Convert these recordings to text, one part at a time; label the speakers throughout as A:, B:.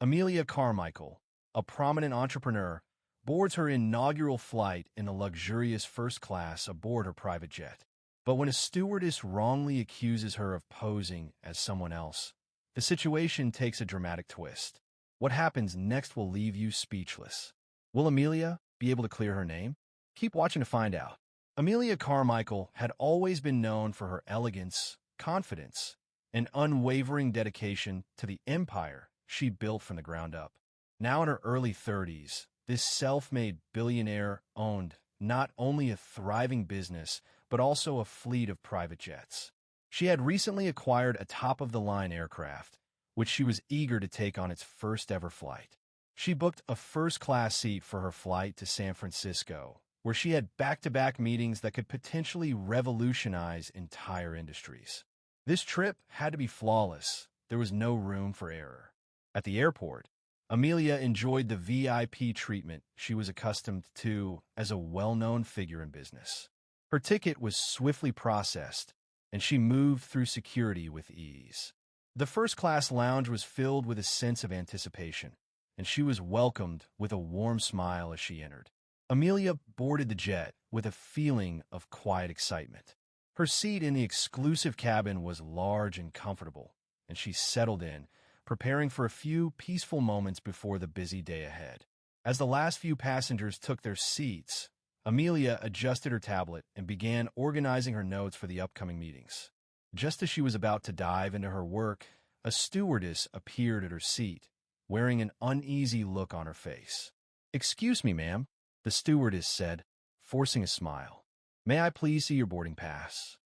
A: Amelia Carmichael, a prominent entrepreneur, boards her inaugural flight in a luxurious first class aboard her private jet. But when a stewardess wrongly accuses her of posing as someone else, the situation takes a dramatic twist. What happens next will leave you speechless. Will Amelia be able to clear her name? Keep watching to find out. Amelia Carmichael had always been known for her elegance, confidence, and unwavering dedication to the empire she built from the ground up. Now in her early 30s, this self-made billionaire owned not only a thriving business, but also a fleet of private jets. She had recently acquired a top-of-the-line aircraft, which she was eager to take on its first-ever flight. She booked a first-class seat for her flight to San Francisco, where she had back-to-back meetings that could potentially revolutionize entire industries. This trip had to be flawless. There was no room for error. At the airport, Amelia enjoyed the VIP treatment she was accustomed to as a well-known figure in business. Her ticket was swiftly processed, and she moved through security with ease. The first-class lounge was filled with a sense of anticipation, and she was welcomed with a warm smile as she entered. Amelia boarded the jet with a feeling of quiet excitement. Her seat in the exclusive cabin was large and comfortable, and she settled in, preparing for a few peaceful moments before the busy day ahead. As the last few passengers took their seats, Amelia adjusted her tablet and began organizing her notes for the upcoming meetings. Just as she was about to dive into her work, a stewardess appeared at her seat, wearing an uneasy look on her face. "Excuse me, ma'am," the stewardess said, forcing a smile. "May I please see your boarding pass?"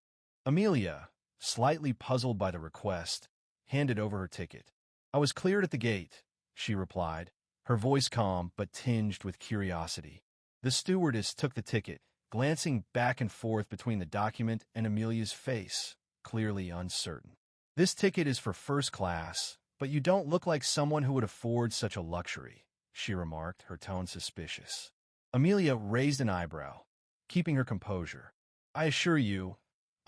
A: Amelia, slightly puzzled by the request, handed over her ticket. "I was cleared at the gate," she replied, her voice calm but tinged with curiosity. The stewardess took the ticket, glancing back and forth between the document and Amelia's face, clearly uncertain. "This ticket is for first class, but you don't look like someone who would afford such a luxury," she remarked, her tone suspicious. Amelia raised an eyebrow, keeping her composure. "I assure you,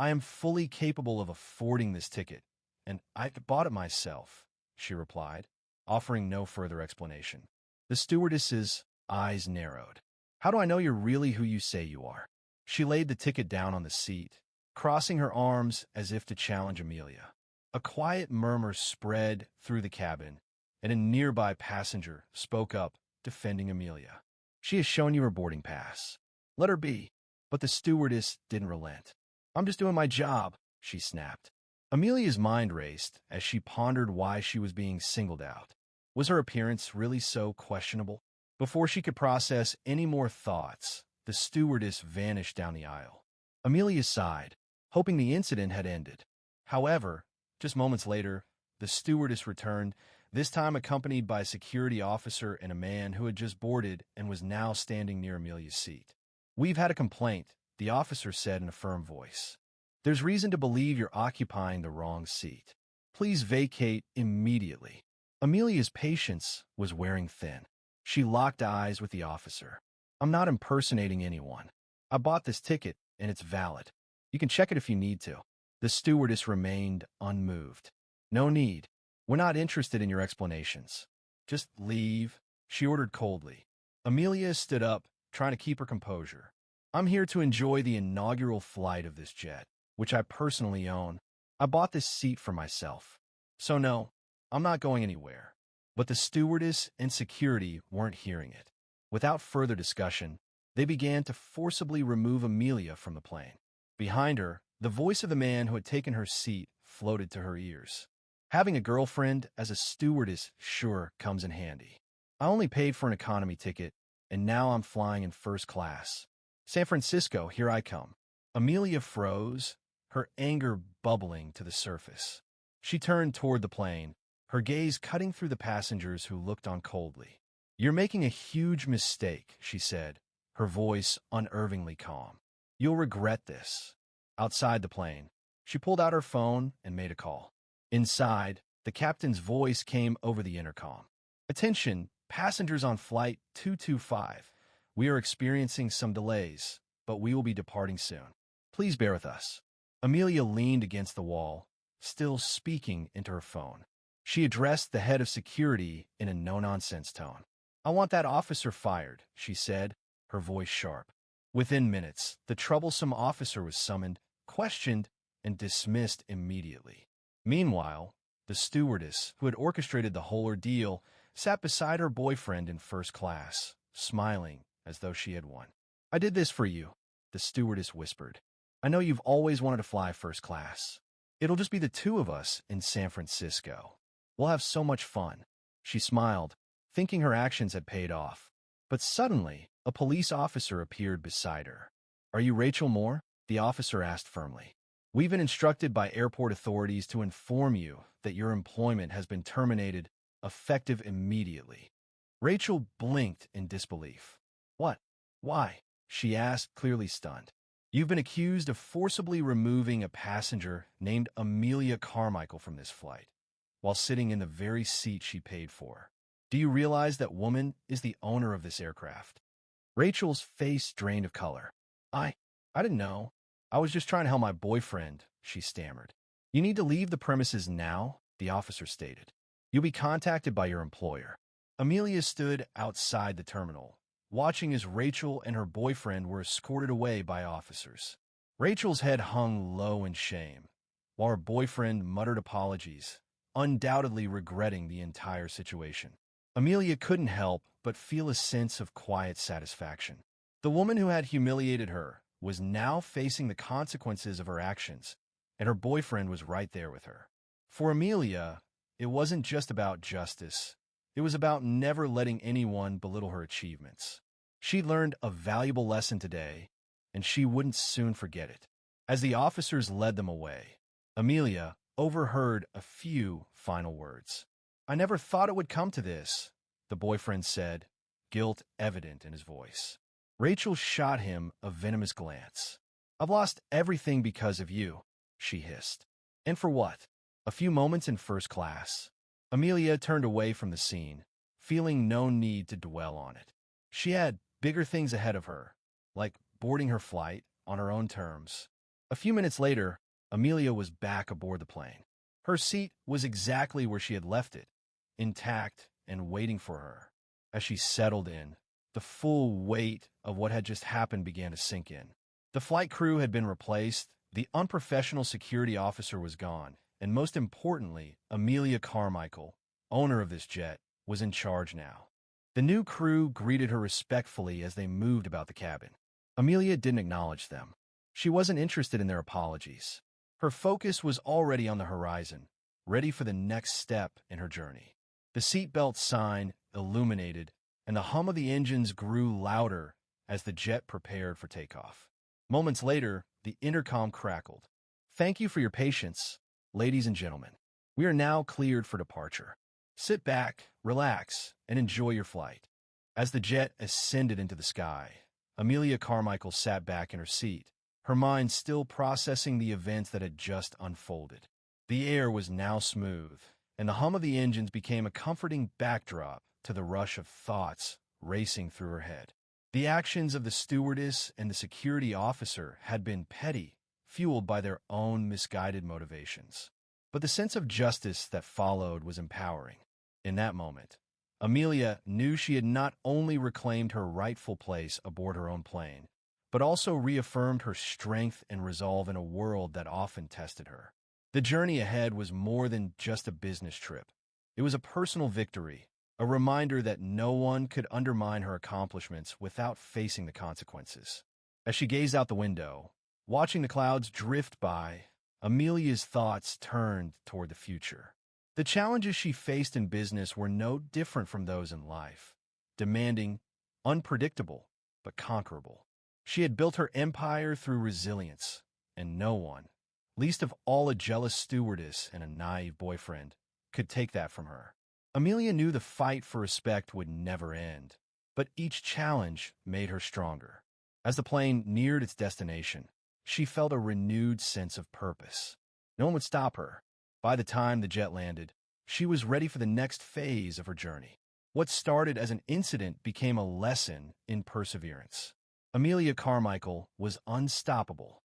A: I am fully capable of affording this ticket, and I bought it myself," she replied, offering no further explanation. The stewardess's eyes narrowed. "How do I know you're really who you say you are?" She laid the ticket down on the seat, crossing her arms as if to challenge Amelia. A quiet murmur spread through the cabin, and a nearby passenger spoke up, defending Amelia. "She has shown you her boarding pass. Let her be." But the stewardess didn't relent. "I'm just doing my job," she snapped. Amelia's mind raced as she pondered why she was being singled out. Was her appearance really so questionable? Before she could process any more thoughts, the stewardess vanished down the aisle. Amelia sighed, hoping the incident had ended. However, just moments later, the stewardess returned, this time accompanied by a security officer and a man who had just boarded and was now standing near Amelia's seat. "We've had a complaint," the officer said in a firm voice. "There's reason to believe you're occupying the wrong seat. Please vacate immediately." Amelia's patience was wearing thin. She locked eyes with the officer. "I'm not impersonating anyone. I bought this ticket, and it's valid. You can check it if you need to." The stewardess remained unmoved. "No need. We're not interested in your explanations. Just leave," she ordered coldly. Amelia stood up, trying to keep her composure. "I'm here to enjoy the inaugural flight of this jet, which I personally own. I bought this seat for myself. So no, I'm not going anywhere." But the stewardess and security weren't hearing it. Without further discussion, they began to forcibly remove Amelia from the plane. Behind her, the voice of the man who had taken her seat floated to her ears. "Having a girlfriend as a stewardess sure comes in handy. I only paid for an economy ticket, and now I'm flying in first class. San Francisco, here I come." Amelia froze, her anger bubbling to the surface. She turned toward the plane, her gaze cutting through the passengers who looked on coldly. "You're making a huge mistake," she said, her voice unervingly calm. "You'll regret this." Outside the plane, she pulled out her phone and made a call. Inside, the captain's voice came over the intercom. "Attention, passengers on flight 225. We are experiencing some delays, but we will be departing soon. Please bear with us." Amelia leaned against the wall, still speaking into her phone. She addressed the head of security in a no-nonsense tone. "I want that officer fired," she said, her voice sharp. Within minutes, the troublesome officer was summoned, questioned, and dismissed immediately. Meanwhile, the stewardess, who had orchestrated the whole ordeal, sat beside her boyfriend in first class, smiling as though she had won. "I did this for you," the stewardess whispered. "I know you've always wanted to fly first class. It'll just be the two of us in San Francisco. We'll have so much fun." She smiled, thinking her actions had paid off. But suddenly, a police officer appeared beside her. "Are you Rachel Moore?" the officer asked firmly. "We've been instructed by airport authorities to inform you that your employment has been terminated, effective immediately." Rachel blinked in disbelief. "What? Why?" she asked, clearly stunned. "You've been accused of forcibly removing a passenger named Amelia Carmichael from this flight, while sitting in the very seat she paid for. Do you realize that woman is the owner of this aircraft?" Rachel's face drained of color. I didn't know. I was just trying to help my boyfriend," she stammered. "You need to leave the premises now," the officer stated. "You'll be contacted by your employer." Amelia stood outside the terminal, watching as Rachel and her boyfriend were escorted away by officers. Rachel's head hung low in shame, while her boyfriend muttered apologies, undoubtedly regretting the entire situation. Amelia couldn't help but feel a sense of quiet satisfaction. The woman who had humiliated her was now facing the consequences of her actions, and her boyfriend was right there with her. For Amelia, it wasn't just about justice. It was about never letting anyone belittle her achievements. She learned a valuable lesson today, and she wouldn't soon forget it. As the officers led them away, Amelia overheard a few final words. "I never thought it would come to this," the boyfriend said, guilt evident in his voice. Rachel shot him a venomous glance. "I've lost everything because of you," she hissed. "And for what? A few moments in first class." Amelia turned away from the scene, feeling no need to dwell on it. She had bigger things ahead of her, like boarding her flight on her own terms. A few minutes later, Amelia was back aboard the plane. Her seat was exactly where she had left it, intact and waiting for her. As she settled in, the full weight of what had just happened began to sink in. The flight crew had been replaced, the unprofessional security officer was gone, and most importantly, Amelia Carmichael, owner of this jet, was in charge now. The new crew greeted her respectfully as they moved about the cabin. Amelia didn't acknowledge them. She wasn't interested in their apologies. Her focus was already on the horizon, ready for the next step in her journey. The seatbelt sign illuminated, and the hum of the engines grew louder as the jet prepared for takeoff. Moments later, the intercom crackled. "Thank you for your patience, ladies and gentlemen. We are now cleared for departure. Sit back, relax, and enjoy your flight." As the jet ascended into the sky, Amelia Carmichael sat back in her seat, her mind still processing the events that had just unfolded. The air was now smooth, and the hum of the engines became a comforting backdrop to the rush of thoughts racing through her head. The actions of the stewardess and the security officer had been petty, fueled by their own misguided motivations. But the sense of justice that followed was empowering. In that moment, Amelia knew she had not only reclaimed her rightful place aboard her own plane, but also reaffirmed her strength and resolve in a world that often tested her. The journey ahead was more than just a business trip. It was a personal victory, a reminder that no one could undermine her accomplishments without facing the consequences. As she gazed out the window, watching the clouds drift by, Amelia's thoughts turned toward the future. The challenges she faced in business were no different from those in life, demanding, unpredictable, but conquerable. She had built her empire through resilience, and no one, least of all a jealous stewardess and a naive boyfriend, could take that from her. Amelia knew the fight for respect would never end, but each challenge made her stronger. As the plane neared its destination, she felt a renewed sense of purpose. No one would stop her. By the time the jet landed, she was ready for the next phase of her journey. What started as an incident became a lesson in perseverance. Amelia Carmichael was unstoppable,